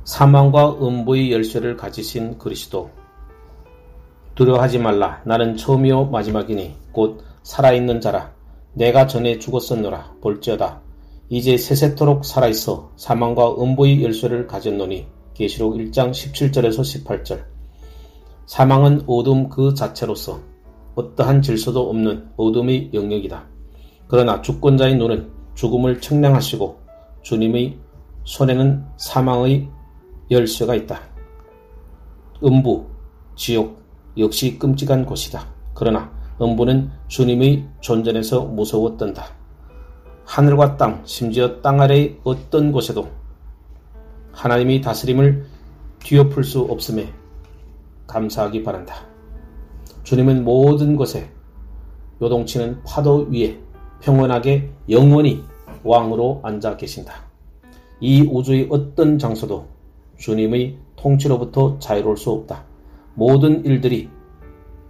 사망과 음부의 열쇠를 가지신 그리스도. 두려워하지 말라. 나는 처음이요 마지막이니 곧 살아있는 자라. 내가 전에 죽었었노라. 볼지어다 이제 세세토록 살아있어 사망과 음부의 열쇠를 가졌노니. 계시록 1장 17절에서 18절. 사망은 어둠 그 자체로서 어떠한 질서도 없는 어둠의 영역이다. 그러나 주권자의 눈은 죽음을 측량하시고 주님의 손에는 사망의 열쇠가 있다. 음부, 지옥 역시 끔찍한 곳이다. 그러나 음부는 주님의 존전에서 무서워 떤다. 하늘과 땅, 심지어 땅 아래의 어떤 곳에도 하나님의 다스림을 뒤엎을 수 없음에 감사하기 바란다. 주님은 모든 곳에 요동치는 파도 위에 평온하게 영원히 왕으로 앉아 계신다. 이 우주의 어떤 장소도 주님의 통치로부터 자유로울 수 없다. 모든 일들이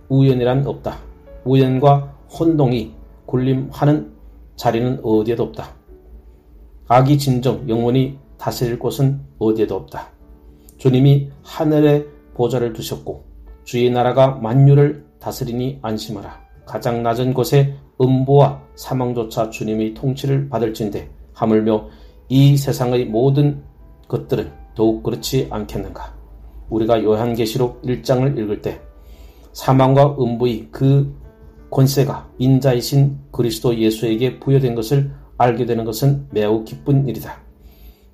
우연이란 없다. 우연과 혼동이 군림하는 자리는 어디에도 없다. 악이 진정 영원히 다스릴 곳은 어디에도 없다. 주님이 하늘에 보좌를 두셨고 주의 나라가 만유를 다스리니 안심하라. 가장 낮은 곳에 음부와 사망조차 주님의 통치를 받을진대 하물며 이 세상의 모든 것들은 더욱 그렇지 않겠는가. 우리가 요한계시록 1장을 읽을 때 사망과 음부의 그 권세가 인자이신 그리스도 예수에게 부여된 것을 알게 되는 것은 매우 기쁜 일이다.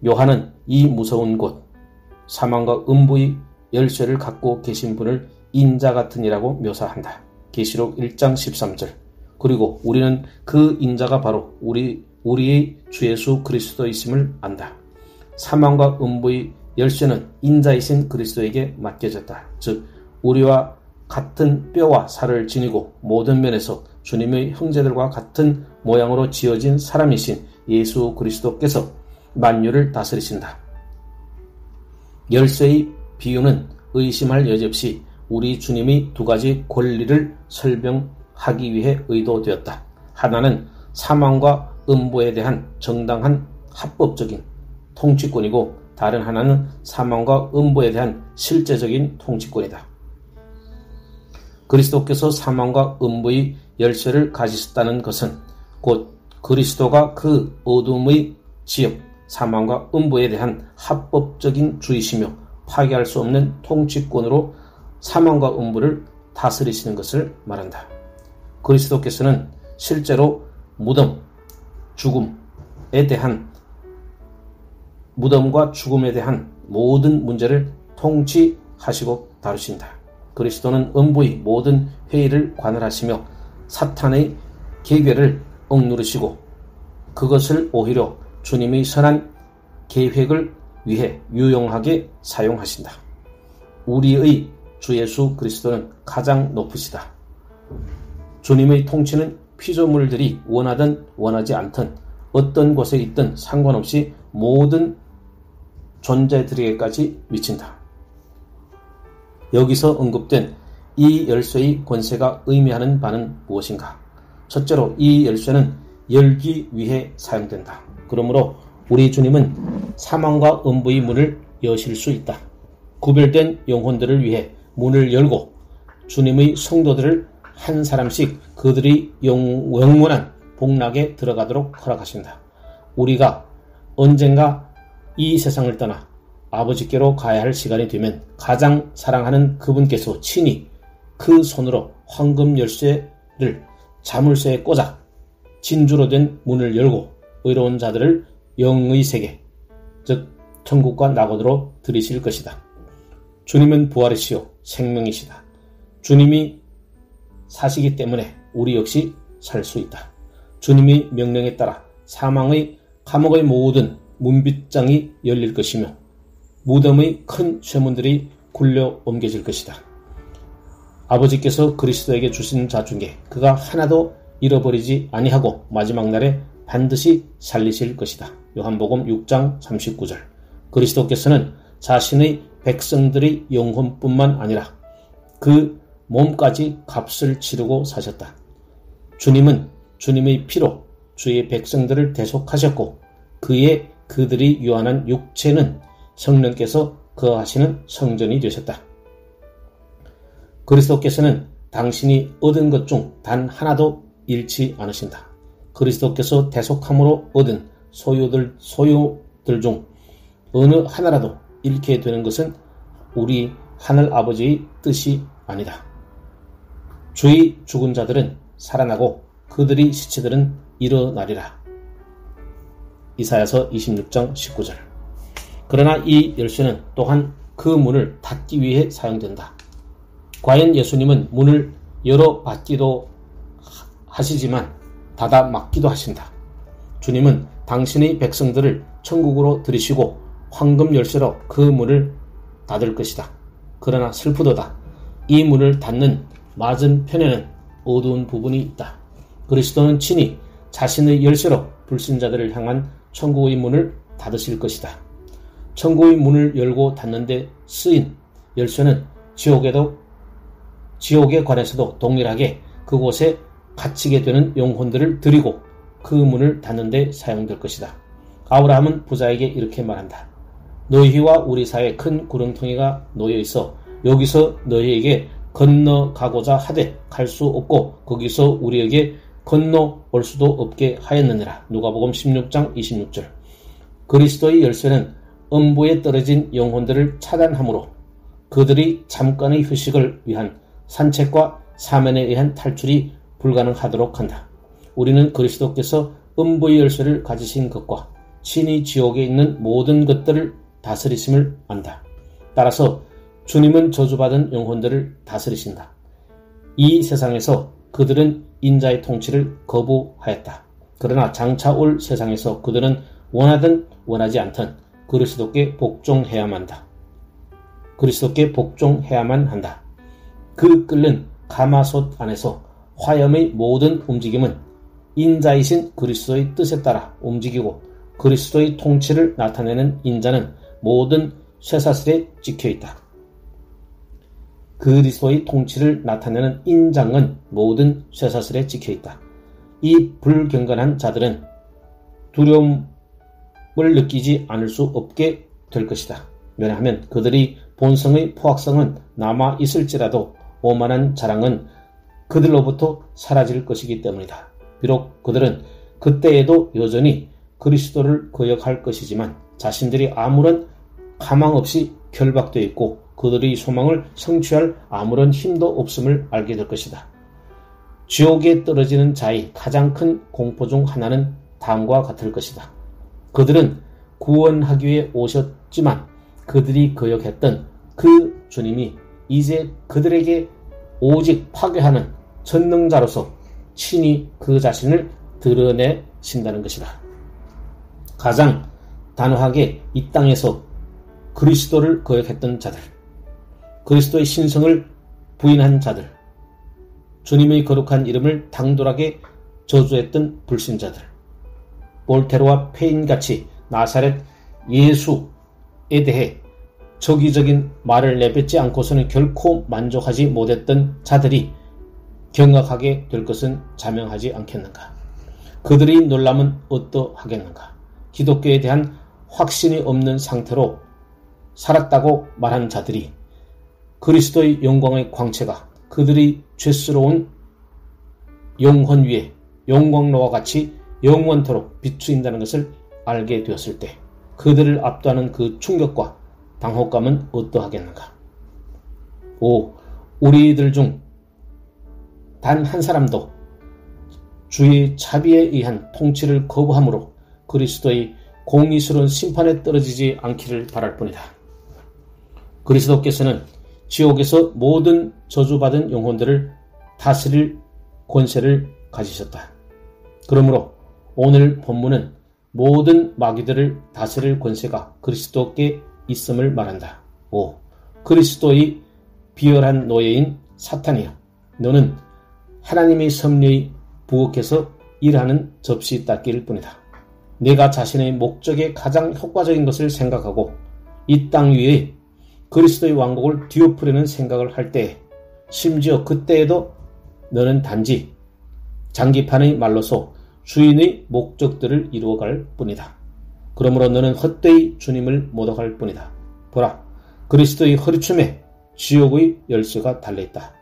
요한은 이 무서운 곳 사망과 음부의 열쇠를 갖고 계신 분을 인자 같은 이라고 묘사한다. 계시록 1장 13절. 그리고 우리는 그 인자가 바로 우리의 주 예수 그리스도이심을 안다. 사망과 음부의 열쇠는 인자이신 그리스도에게 맡겨졌다. 즉 우리와 같은 뼈와 살을 지니고 모든 면에서 주님의 형제들과 같은 모양으로 지어진 사람이신 예수 그리스도께서 만유를 다스리신다. 열쇠의 비유는 의심할 여지없이 우리 주님의 두 가지 권리를 설명하기 위해 의도되었다. 하나는 사망과 음부에 대한 정당한 합법적인 통치권이고 다른 하나는 사망과 음부에 대한 실제적인 통치권이다. 그리스도께서 사망과 음부의 열쇠를 가지셨다는 것은 곧 그리스도가 그 어둠의 지역 사망과 음부에 대한 합법적인 주이시며 파괴할 수 없는 통치권으로 사망과 음부를 다스리시는 것을 말한다. 그리스도께서는 실제로 무덤과 죽음에 대한 모든 문제를 통치하시고 다루신다. 그리스도는 음부의 모든 회의를 관할하시며 사탄의 계획을 억누르시고 그것을 오히려 주님의 선한 계획을 위해 유용하게 사용하신다. 우리의 주 예수 그리스도는 가장 높으시다. 주님의 통치는 피조물들이 원하든 원하지 않든 어떤 곳에 있든 상관없이 모든 존재들에게까지 미친다. 여기서 언급된 이 열쇠의 권세가 의미하는 바는 무엇인가? 첫째로 이 열쇠는 열기 위해 사용된다. 그러므로 우리 주님은 사망과 음부의 문을 여실 수 있다. 구별된 영혼들을 위해 문을 열고 주님의 성도들을 한 사람씩 그들이 영원한 복락에 들어가도록 허락하신다. 우리가 언젠가 이 세상을 떠나 아버지께로 가야 할 시간이 되면 가장 사랑하는 그분께서 친히 그 손으로 황금 열쇠를 자물쇠에 꽂아 진주로 된 문을 열고 의로운 자들을 영의 세계, 즉 천국과 낙원으로 들이실 것이다. 주님은 부활이시요 생명이시다. 주님이 사시기 때문에 우리 역시 살 수 있다. 주님의 명령에 따라 사망의 감옥의 모든 문빗장이 열릴 것이며 무덤의 큰 쇠문들이 굴려 옮겨질 것이다. 아버지께서 그리스도에게 주신 자 중에 그가 하나도 잃어버리지 아니하고 마지막 날에 반드시 살리실 것이다. 요한복음 6장 39절. 그리스도께서는 자신의 백성들의 영혼뿐만 아니라 그 몸까지 값을 치르고 사셨다. 주님은 주님의 피로 주의 백성들을 대속하셨고 그들이 유한한 육체는 성령께서 거하시는 성전이 되셨다. 그리스도께서는 당신이 얻은 것 중 단 하나도 잃지 않으신다. 그리스도께서 대속함으로 얻은 소유들 중 어느 하나라도 잃게 되는 것은 우리 하늘 아버지의 뜻이 아니다. 주의 죽은 자들은 살아나고 그들의 시체들은 일어나리라. 이사야서 26장 19절. 그러나 이 열쇠는 또한 그 문을 닫기 위해 사용된다. 과연 예수님은 문을 열어받기도 하시지만 닫아 막기도 하신다. 주님은 당신의 백성들을 천국으로 들이시고 황금 열쇠로 그 문을 닫을 것이다. 그러나 슬프도다. 이 문을 닫는 맞은편에는 어두운 부분이 있다. 그리스도는 친히 자신의 열쇠로 불신자들을 향한 천국의 문을 닫으실 것이다. 천국의 문을 열고 닫는 데 쓰인 열쇠는 지옥에 관해서도 동일하게 그곳에 갇히게 되는 영혼들을 들이고 그 문을 닫는 데 사용될 것이다. 아브라함은 부자에게 이렇게 말한다. 너희와 우리 사이에 큰 구렁텅이가 놓여 있어 여기서 너희에게 건너가고자 하되 갈 수 없고 거기서 우리에게 건너올 수도 없게 하였느니라. 누가복음 16장 26절. 그리스도의 열쇠는 음부에 떨어진 영혼들을 차단하므로 그들이 잠깐의 휴식을 위한 산책과 사면에 의한 탈출이 불가능하도록 한다. 우리는 그리스도께서 음부의 열쇠를 가지신 것과 친히 지옥에 있는 모든 것들을 다스리심을 안다. 따라서 주님은 저주받은 영혼들을 다스리신다. 이 세상에서 그들은 인자의 통치를 거부하였다. 그러나 장차 올 세상에서 그들은 원하든 원하지 않든 그리스도께 복종해야만 한다. 그리스도께 복종해야만 한다. 그 끓는 가마솥 안에서 화염의 모든 움직임은 인자이신 그리스도의 뜻에 따라 움직이고 그리스도의 통치를 나타내는 인자는 모든 쇠사슬에 찍혀있다. 그리스도의 통치를 나타내는 인장은 모든 쇠사슬에 찍혀있다. 이 불경건한 자들은 두려움을 느끼지 않을 수 없게 될 것이다. 왜냐하면 그들의 본성의 포악성은 남아있을지라도 오만한 자랑은 그들로부터 사라질 것이기 때문이다. 비록 그들은 그때에도 여전히 그리스도를 거역할 것이지만 자신들이 아무런 가망 없이 결박되어 있고 그들의 소망을 성취할 아무런 힘도 없음을 알게 될 것이다. 지옥에 떨어지는 자의 가장 큰 공포 중 하나는 다음과 같을 것이다. 그들은 구원하기 위해 오셨지만 그들이 거역했던 그 주님이 이제 그들에게 오직 파괴하는 전능자로서 친히 그 자신을 드러내신다는 것이다. 가장 단호하게 이 땅에서 그리스도를 거역했던 자들, 그리스도의 신성을 부인한 자들, 주님의 거룩한 이름을 당돌하게 저주했던 불신자들, 볼테르와 페인같이 나사렛 예수에 대해 적의적인 말을 내뱉지 않고서는 결코 만족하지 못했던 자들이 경악하게 될 것은 자명하지 않겠는가. 그들의 놀람은 어떠하겠는가. 기독교에 대한 확신이 없는 상태로 살았다고 말하는 자들이 그리스도의 영광의 광채가 그들의 죄스러운 영혼 위에 영광로와 같이 영원토록 비추인다는 것을 알게 되었을 때 그들을 압도하는 그 충격과 당혹감은 어떠하겠는가. 우리들 중 단 한 사람도 주의 자비에 의한 통치를 거부함으로 그리스도의 공의스러운 심판에 떨어지지 않기를 바랄 뿐이다. 그리스도께서는 지옥에서 모든 저주받은 영혼들을 다스릴 권세를 가지셨다. 그러므로 오늘 본문은 모든 마귀들을 다스릴 권세가 그리스도께 있음을 말한다. 그리스도의 비열한 노예인 사탄이여, 너는 하나님의 섭리의 부엌에서 일하는 접시 닦기일 뿐이다. 내가 자신의 목적에 가장 효과적인 것을 생각하고 이 땅 위에 그리스도의 왕국을 뒤엎으려는 생각을 할 때, 심지어 그때에도 너는 단지 장기판의 말로서 주인의 목적들을 이루어갈 뿐이다. 그러므로 너는 헛되이 주님을 모독할 뿐이다. 보라, 그리스도의 허리춤에 지옥의 열쇠가 달려있다.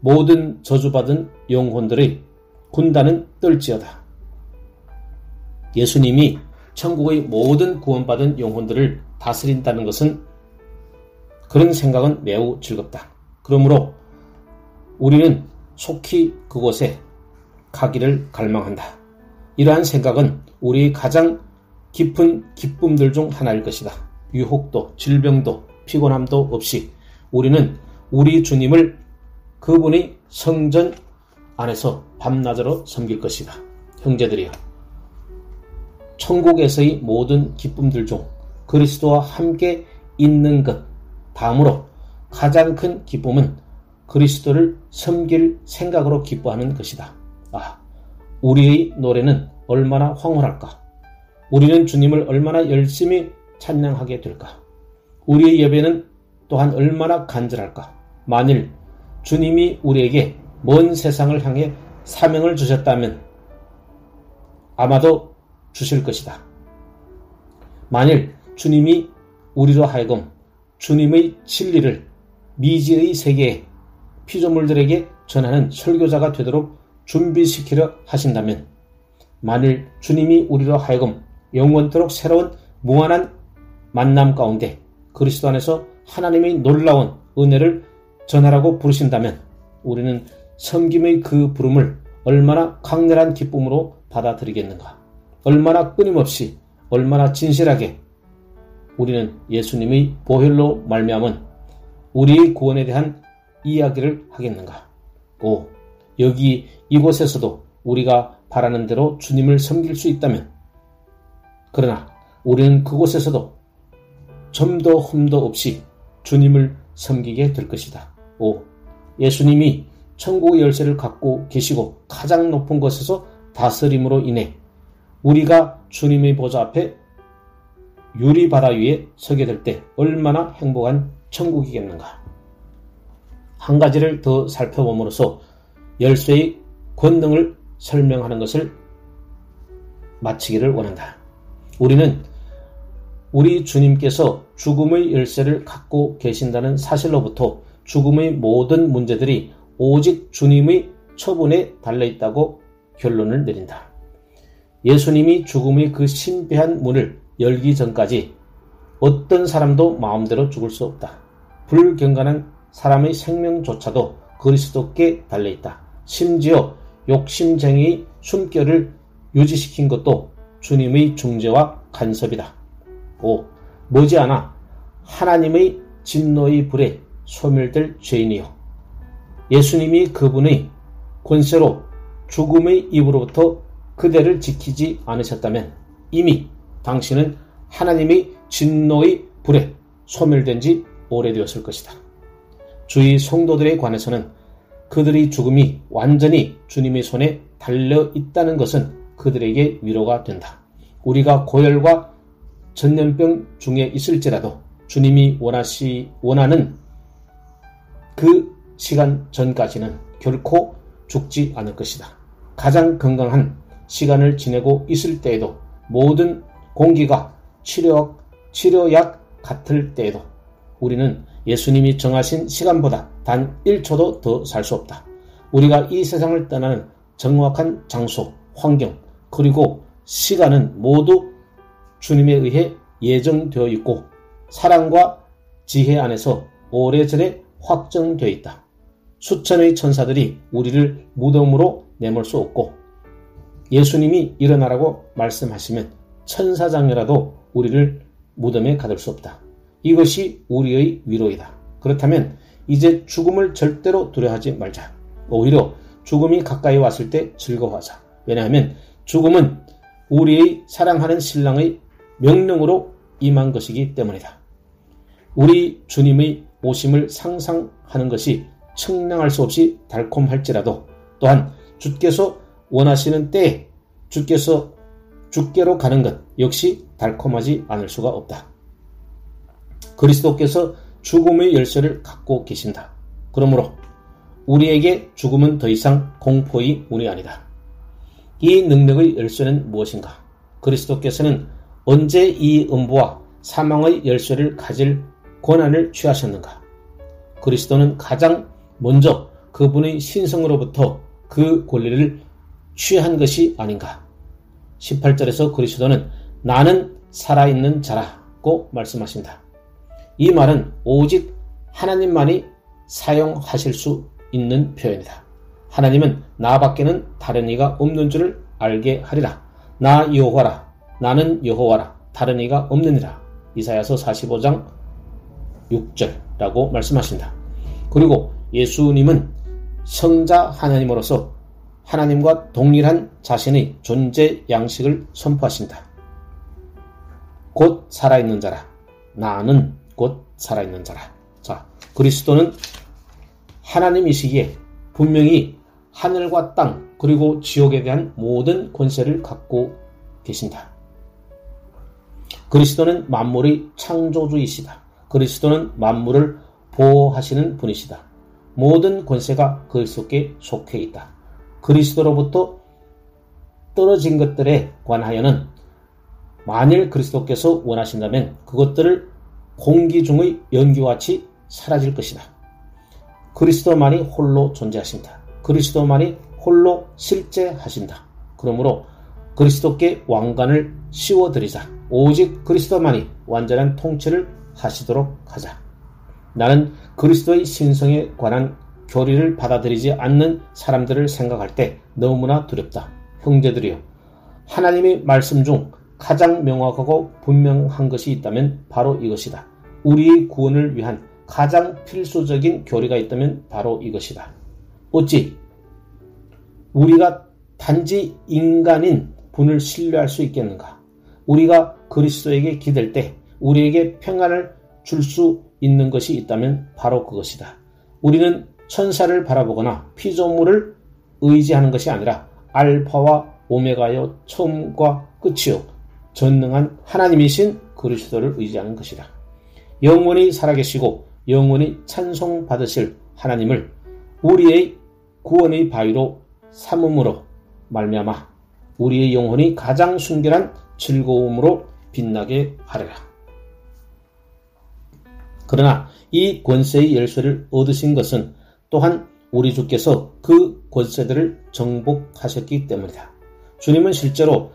모든 저주받은 영혼들의 군단은 떨지어다. 예수님이 천국의 모든 구원받은 영혼들을 다스린다는 것은, 그런 생각은 매우 즐겁다. 그러므로 우리는 속히 그곳에 가기를 갈망한다. 이러한 생각은 우리의 가장 깊은 기쁨들 중 하나일 것이다. 유혹도, 질병도, 피곤함도 없이 우리는 우리 주님을 그분의 성전 안에서 밤낮으로 섬길 것이다. 형제들이여, 천국에서의 모든 기쁨들 중 그리스도와 함께 있는 것 다음으로 가장 큰 기쁨은 그리스도를 섬길 생각으로 기뻐하는 것이다. 우리의 노래는 얼마나 황홀할까? 우리는 주님을 얼마나 열심히 찬양하게 될까? 우리의 예배는 또한 얼마나 간절할까? 만일 주님이 우리에게 먼 세상을 향해 사명을 주셨다면 아마도 주실 것이다. 만일 주님이 우리로 하여금 주님의 진리를 미지의 세계에 피조물들에게 전하는 설교자가 되도록 준비시키려 하신다면, 만일 주님이 우리로 하여금 영원토록 새로운 무한한 만남 가운데 그리스도 안에서 하나님의 놀라운 은혜를 전하라고 부르신다면, 우리는 섬김의 그 부름을 얼마나 강렬한 기쁨으로 받아들이겠는가? 얼마나 끊임없이, 얼마나 진실하게 우리는 예수님의 보혈로 말미암은 우리의 구원에 대한 이야기를 하겠는가? 여기 이곳에서도 우리가 바라는 대로 주님을 섬길 수 있다면, 그러나 우리는 그곳에서도 점도 흠도 없이 주님을 섬기게 될 것이다. 예수님이 천국의 열쇠를 갖고 계시고 가장 높은 곳에서 다스림으로 인해 우리가 주님의 보좌 앞에 유리바다 위에 서게 될 때 얼마나 행복한 천국이겠는가. 한 가지를 더 살펴봄으로써 열쇠의 권능을 설명하는 것을 마치기를 원한다. 우리는 우리 주님께서 죽음의 열쇠를 갖고 계신다는 사실로부터 죽음의 모든 문제들이 오직 주님의 처분에 달려있다고 결론을 내린다. 예수님이 죽음의 그 신비한 문을 열기 전까지 어떤 사람도 마음대로 죽을 수 없다. 불경건한 사람의 생명조차도 그리스도께 달려있다. 심지어 욕심쟁이의 숨결을 유지시킨 것도 주님의 중재와 간섭이다. 머지않아 하나님의 진노의 불에 소멸될 죄인이요, 예수님이 그분의 권세로 죽음의 입으로부터 그대를 지키지 않으셨다면 이미 당신은 하나님의 진노의 불에 소멸된 지 오래되었을 것이다. 주의 성도들에 관해서는 그들의 죽음이 완전히 주님의 손에 달려 있다는 것은 그들에게 위로가 된다. 우리가 고열과 전염병 중에 있을지라도 주님이 원하는 그 시간 전까지는 결코 죽지 않을 것이다. 가장 건강한 시간을 지내고 있을 때에도, 모든 공기가 치료약 같을 때에도 우리는 예수님이 정하신 시간보다 단 1초도 더 살 수 없다. 우리가 이 세상을 떠나는 정확한 장소, 환경, 그리고 시간은 모두 주님에 의해 예정되어 있고 사랑과 지혜 안에서 오래전에 확정되어 있다. 수천의 천사들이 우리를 무덤으로 내몰 수 없고 예수님이 일어나라고 말씀하시면 천사장이라도 우리를 무덤에 가둘 수 없다. 이것이 우리의 위로이다. 그렇다면 이제 죽음을 절대로 두려워하지 말자. 오히려 죽음이 가까이 왔을 때 즐거워하자. 왜냐하면 죽음은 우리의 사랑하는 신랑의 명령으로 임한 것이기 때문이다. 우리 주님의 오심을 상상하는 것이 청량할 수 없이 달콤할지라도, 또한 주께서 원하시는 때에 주께로 가는 것 역시 달콤하지 않을 수가 없다. 그리스도께서 죽음의 열쇠를 갖고 계신다. 그러므로 우리에게 죽음은 더 이상 공포의 문이 아니다. 이 능력의 열쇠는 무엇인가? 그리스도께서는 언제 이 음부와 사망의 열쇠를 가질 권한을 취하셨는가? 그리스도는 가장 먼저 그분의 신성으로부터 그 권리를 취한 것이 아닌가? 18절에서 그리스도는 나는 살아있는 자라고 말씀하신다. 이 말은 오직 하나님만이 사용하실 수 있는 표현이다. 하나님은 나밖에는 다른 이가 없는 줄을 알게 하리라. 나 여호와라. 나는 여호와라. 다른 이가 없느니라. 이사야서 45장 6절라고 말씀하신다. 그리고 예수님은 성자 하나님으로서 하나님과 동일한 자신의 존재 양식을 선포하신다. 곧 살아있는 자라. 나는 곧 살아있는 자라. 자, 그리스도는 하나님이시기에 분명히 하늘과 땅 그리고 지옥에 대한 모든 권세를 갖고 계신다. 그리스도는 만물의 창조주이시다. 그리스도는 만물을 보호하시는 분이시다. 모든 권세가 그리스도께 속해 있다. 그리스도로부터 떨어진 것들에 관하여는 만일 그리스도께서 원하신다면 그것들을 공기 중의 연기와 같이 사라질 것이다. 그리스도만이 홀로 존재하신다. 그리스도만이 홀로 실제하신다. 그러므로 그리스도께 왕관을 씌워드리자. 오직 그리스도만이 완전한 통치를 하시도록 하자. 나는 그리스도의 신성에 관한 교리를 받아들이지 않는 사람들을 생각할 때 너무나 두렵다. 형제들이여, 하나님의 말씀 중 가장 명확하고 분명한 것이 있다면 바로 이것이다. 우리의 구원을 위한 가장 필수적인 교리가 있다면 바로 이것이다. 어찌 우리가 단지 인간인 분을 신뢰할 수 있겠는가? 우리가 그리스도에게 기댈 때 우리에게 평안을 줄 수 있는 것이 있다면 바로 그것이다. 우리는 천사를 바라보거나 피조물을 의지하는 것이 아니라 알파와 오메가여 처음과 끝이요 전능한 하나님이신 그리스도를 의지하는 것이다. 영원히 살아계시고 영원히 찬송받으실 하나님을 우리의 구원의 바위로 삼음으로 말미암아 우리의 영혼이 가장 순결한 즐거움으로 빛나게 하리라. 그러나 이 권세의 열쇠를 얻으신 것은 또한 우리 주께서 그 권세들을 정복하셨기 때문이다. 주님은 실제로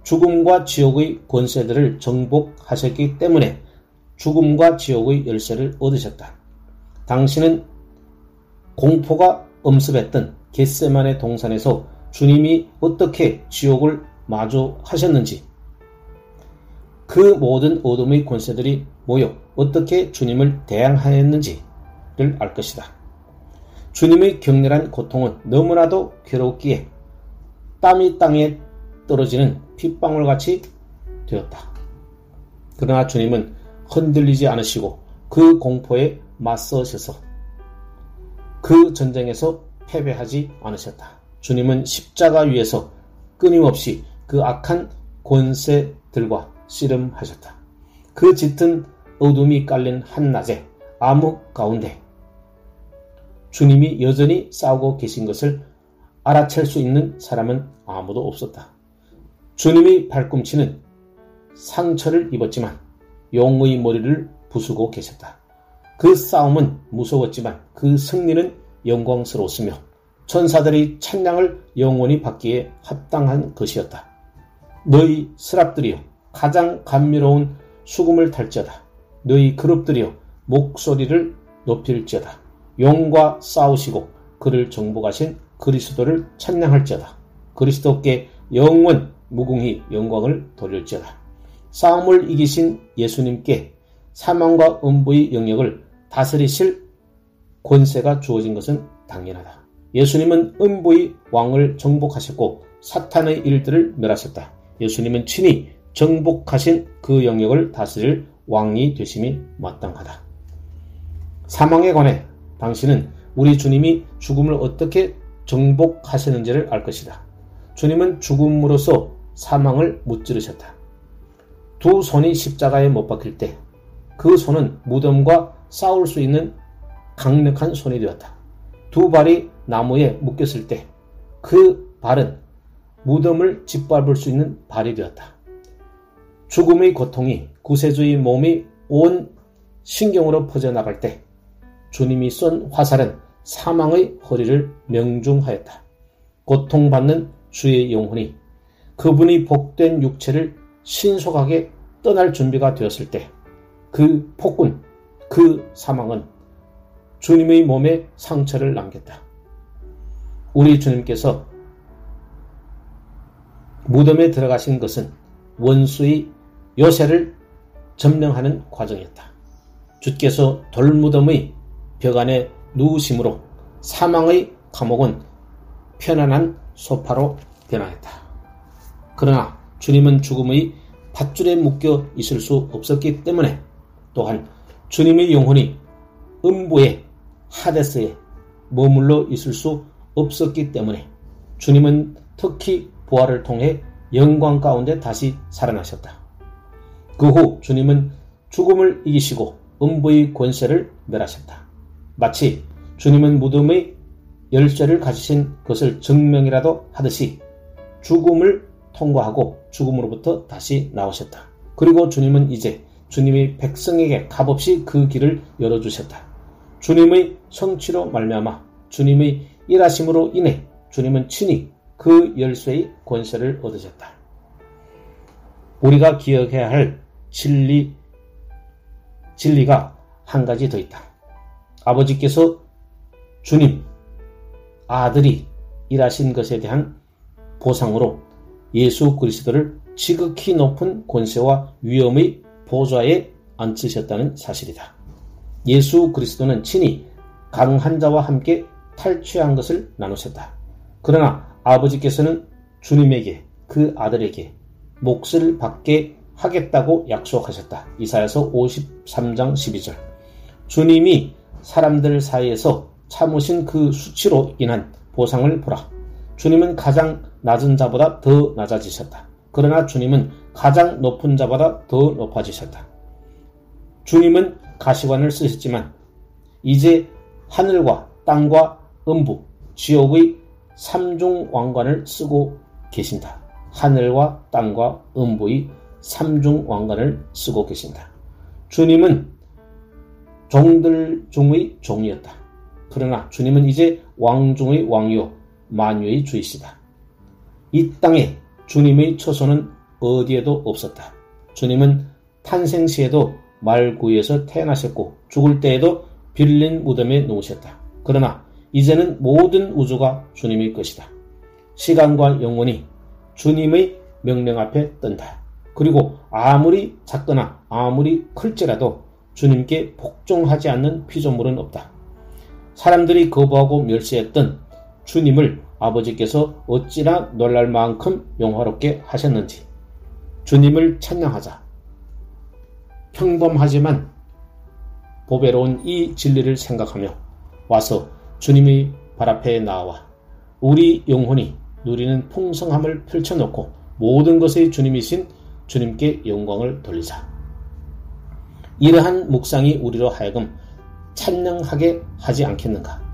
죽음과 지옥의 권세들을 정복하셨기 때문에 죽음과 지옥의 열쇠를 얻으셨다. 당신은 공포가 엄습했던 겟세마네 동산에서 주님이 어떻게 지옥을 마주하셨는지, 그 모든 어둠의 권세들이 모여 어떻게 주님을 대항하였는지를 알 것이다. 주님의 격렬한 고통은 너무나도 괴롭기에 땀이 땅에 떨어지는 핏방울같이 되었다. 그러나 주님은 흔들리지 않으시고 그 공포에 맞서셔서 그 전쟁에서 패배하지 않으셨다. 주님은 십자가 위에서 끊임없이 그 악한 권세들과 씨름하셨다. 그 짙은 어둠이 깔린 한낮에 암흑 가운데 주님이 여전히 싸우고 계신 것을 알아챌 수 있는 사람은 아무도 없었다. 주님의 발꿈치는 상처를 입었지만 용의 머리를 부수고 계셨다. 그 싸움은 무서웠지만 그 승리는 영광스러웠으며 천사들이 찬양을 영원히 받기에 합당한 것이었다. 너희 스랍들이여 가장 감미로운 수금을 탈지어다. 너희 그룹들이여 목소리를 높일지어다. 용과 싸우시고 그를 정복하신 그리스도를 찬양할지어다. 그리스도께 영원 무궁히 영광을 돌릴지어다. 싸움을 이기신 예수님께 사망과 음부의 영역을 다스리실 권세가 주어진 것은 당연하다. 예수님은 음부의 왕을 정복하셨고 사탄의 일들을 멸하셨다. 예수님은 친히 정복하신 그 영역을 다스릴 왕이 되심이 마땅하다. 사망에 관해 당신은 우리 주님이 죽음을 어떻게 정복하셨는지를 알 것이다. 주님은 죽음으로써 사망을 무찌르셨다. 두 손이 십자가에 못 박힐 때 그 손은 무덤과 싸울 수 있는 강력한 손이 되었다. 두 발이 나무에 묶였을 때 그 발은 무덤을 짓밟을 수 있는 발이 되었다. 죽음의 고통이 구세주의 몸의 온 신경으로 퍼져나갈 때 주님이 쏜 화살은 사망의 허리를 명중하였다. 고통받는 주의 영혼이 그분이 복된 육체를 신속하게 떠날 준비가 되었을 때 그 폭군, 그 사망은 주님의 몸에 상처를 남겼다. 우리 주님께서 무덤에 들어가신 것은 원수의 요새를 점령하는 과정이었다. 주께서 돌무덤의 벽 안에 누우심으로 사망의 감옥은 편안한 소파로 변화했다. 그러나 주님은 죽음의 밧줄에 묶여 있을 수 없었기 때문에 또한 주님의 영혼이 음부의 하데스에 머물러 있을 수 없었기 때문에 주님은 특히 부활을 통해 영광 가운데 다시 살아나셨다. 그 후 주님은 죽음을 이기시고 음부의 권세를 멸하셨다. 마치 주님은 무덤의 열쇠를 가지신 것을 증명이라도 하듯이 죽음을 통과하고 죽음으로부터 다시 나오셨다. 그리고 주님은 이제 주님의 백성에게 값없이 그 길을 열어주셨다. 주님의 성취로 말미암아 주님의 일하심으로 인해 주님은 친히 그 열쇠의 권세를 얻으셨다. 우리가 기억해야 할 진리가 한 가지 더 있다. 아버지께서 주님, 아들이 일하신 것에 대한 보상으로 예수 그리스도를 지극히 높은 권세와 위엄의 보좌에 앉히셨다는 사실이다. 예수 그리스도는 친히 강한 자와 함께 탈취한 것을 나누셨다. 그러나 아버지께서는 주님에게 그 아들에게 몫을 받게 하겠다고 약속하셨다. 이사야서 53장 12절. 주님이 사람들 사이에서 참으신 그 수치로 인한 보상을 보라. 주님은 가장 낮은 자보다 더 낮아지셨다. 그러나 주님은 가장 높은 자보다 더 높아지셨다. 주님은 가시관을 쓰셨지만 이제 하늘과 땅과 음부, 지옥의 삼중 왕관을 쓰고 계신다. 하늘과 땅과 음부의 삼중 왕관을 쓰고 계신다. 주님은 종들 중의 종이었다. 그러나 주님은 이제 왕 중의 왕이요 만유의 주이시다. 이 땅에 주님의 처소는 어디에도 없었다. 주님은 탄생 시에도 말구에서 태어나셨고 죽을 때에도 빌린 무덤에 누우셨다. 그러나 이제는 모든 우주가 주님의 것이다. 시간과 영원히 주님의 명령 앞에 뜬다. 그리고 아무리 작거나 아무리 클지라도 주님께 복종하지 않는 피조물은 없다. 사람들이 거부하고 멸시했던 주님을 아버지께서 어찌나 놀랄 만큼 영화롭게 하셨는지 주님을 찬양하자. 평범하지만 보배로운 이 진리를 생각하며 와서 주님의 발 앞에 나와 우리 영혼이 누리는 풍성함을 펼쳐놓고 모든 것의 주님이신 주님께 영광을 돌리자. 이러한 묵상이 우리로 하여금 찬양하게 하지 않겠는가?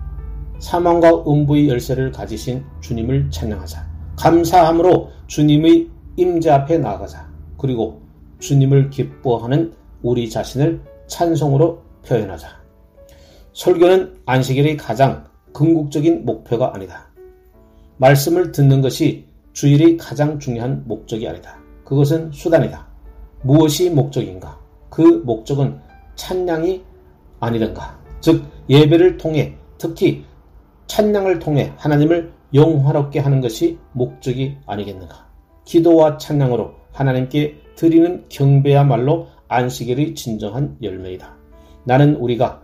사망과 음부의 열쇠를 가지신 주님을 찬양하자. 감사함으로 주님의 임재 앞에 나아가자. 그리고 주님을 기뻐하는 우리 자신을 찬송으로 표현하자. 설교는 안식일의 가장 궁극적인 목표가 아니다. 말씀을 듣는 것이 주일의 가장 중요한 목적이 아니다. 그것은 수단이다. 무엇이 목적인가? 그 목적은 찬양이 아니던가. 즉 예배를 통해 특히 찬양을 통해 하나님을 영화롭게 하는 것이 목적이 아니겠는가. 기도와 찬양으로 하나님께 드리는 경배야말로 안식일의 진정한 열매이다. 나는 우리가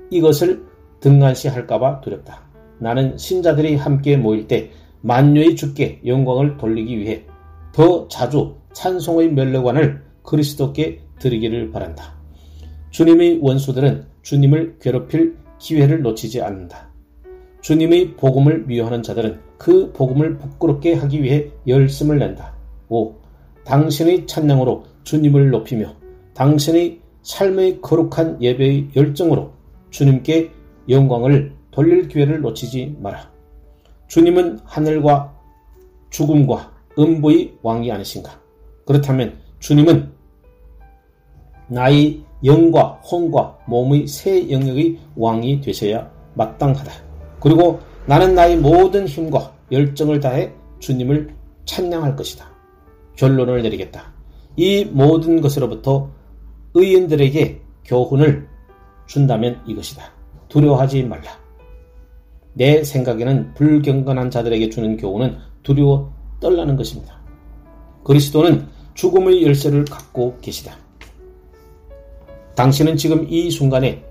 이것을 등한시할까봐 두렵다. 나는 신자들이 함께 모일 때 만유의 주께 영광을 돌리기 위해 더 자주 찬송의 멜로관을 그리스도께 드리기를 바란다. 주님의 원수들은 주님을 괴롭힐 기회를 놓치지 않는다. 주님의 복음을 미워하는 자들은 그 복음을 부끄럽게 하기 위해 열심을 낸다. 5. 당신의 찬양으로 주님을 높이며 당신의 삶의 거룩한 예배의 열정으로 주님께 영광을 돌릴 기회를 놓치지 마라. 주님은 하늘과 죽음과 음부의 왕이 아니신가? 그렇다면 주님은 나의 영과 혼과 몸의 세 영역의 왕이 되셔야 마땅하다. 그리고 나는 나의 모든 힘과 열정을 다해 주님을 찬양할 것이다. 결론을 내리겠다. 이 모든 것으로부터 의인들에게 교훈을 준다면 이것이다. 두려워하지 말라. 내 생각에는 불경건한 자들에게 주는 교훈은 두려워 떨라는 것입니다. 그리스도는 죽음의 열쇠를 갖고 계시다. 당신은 지금 이 순간에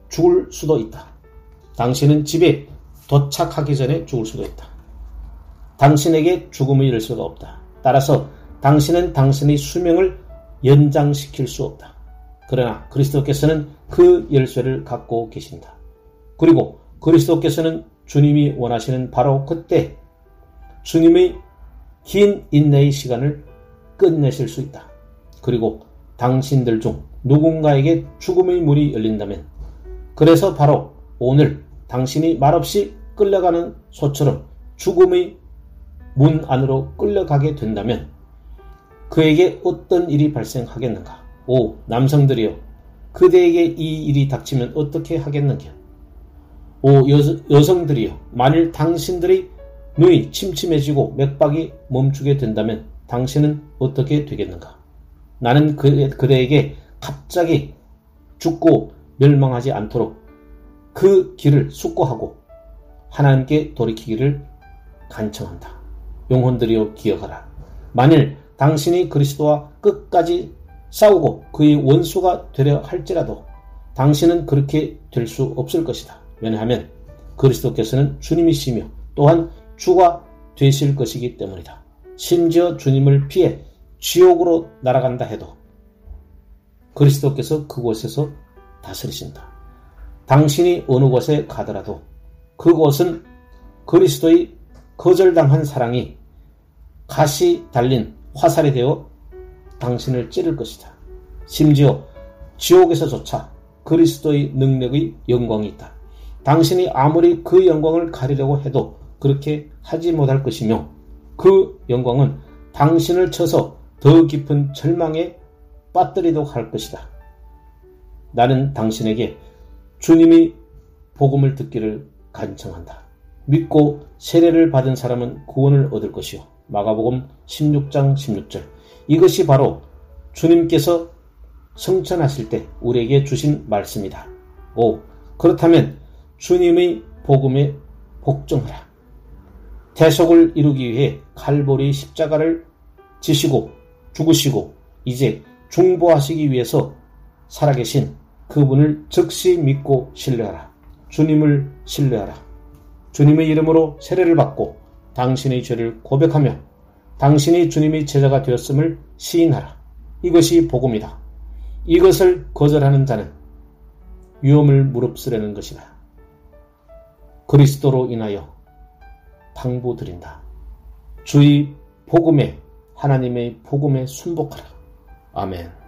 죽을 수도 있다. 당신은 집에 도착하기 전에 죽을 수도 있다. 당신에게 죽음의 열쇠가 없다. 따라서 당신은 당신의 수명을 연장시킬 수 없다. 그러나 그리스도께서는 그 열쇠를 갖고 계신다. 그리고 그리스도께서는 주님이 원하시는 바로 그때 주님의 긴 인내의 시간을 끝내실 수 있다. 그리고 당신들 중 누군가에게 죽음의 문이 열린다면, 그래서 바로 오늘 당신이 말없이 끌려가는 소처럼 죽음의 문 안으로 끌려가게 된다면 그에게 어떤 일이 발생하겠는가? 오 남성들이여, 그대에게 이 일이 닥치면 어떻게 하겠는가? 오 여성들이여, 만일 당신들의 눈이 침침해지고 맥박이 멈추게 된다면 당신은 어떻게 되겠는가? 나는 그대에게 갑자기 죽고 멸망하지 않도록 그 길을 숙고하고 하나님께 돌이키기를 간청한다. 영혼들이여 기억하라. 만일 당신이 그리스도와 끝까지 싸우고 그의 원수가 되려 할지라도 당신은 그렇게 될 수 없을 것이다. 왜냐하면 그리스도께서는 주님이시며 또한 주가 되실 것이기 때문이다. 심지어 주님을 피해 지옥으로 날아간다 해도 그리스도께서 그곳에서 다스리신다. 당신이 어느 곳에 가더라도 그곳은 그리스도의 거절당한 사랑이 가시 달린 화살이 되어 당신을 찌를 것이다. 심지어 지옥에서조차 그리스도의 능력의 영광이 있다. 당신이 아무리 그 영광을 가리려고 해도 그렇게 하지 못할 것이며 그 영광은 당신을 쳐서 더 깊은 절망에 빠뜨리도록 할 것이다. 나는 당신에게 주님의 복음을 듣기를 간청한다. 믿고 세례를 받은 사람은 구원을 얻을 것이요. 마가복음 16장 16절. 이것이 바로 주님께서 성천하실 때 우리에게 주신 말씀이다. 오, 그렇다면 주님의 복음에 복종하라. 대속을 이루기 위해 갈보리 십자가를 지시고 죽으시고 이제 중보하시기 위해서 살아계신 그분을 즉시 믿고 신뢰하라. 주님을 신뢰하라. 주님의 이름으로 세례를 받고 당신의 죄를 고백하며 당신이 주님의 제자가 되었음을 시인하라. 이것이 복음이다. 이것을 거절하는 자는 위험을 무릅쓰려는 것이다. 그리스도로 인하여 당부드린다. 주의 복음에, 하나님의 복음에 순복하라. 아멘.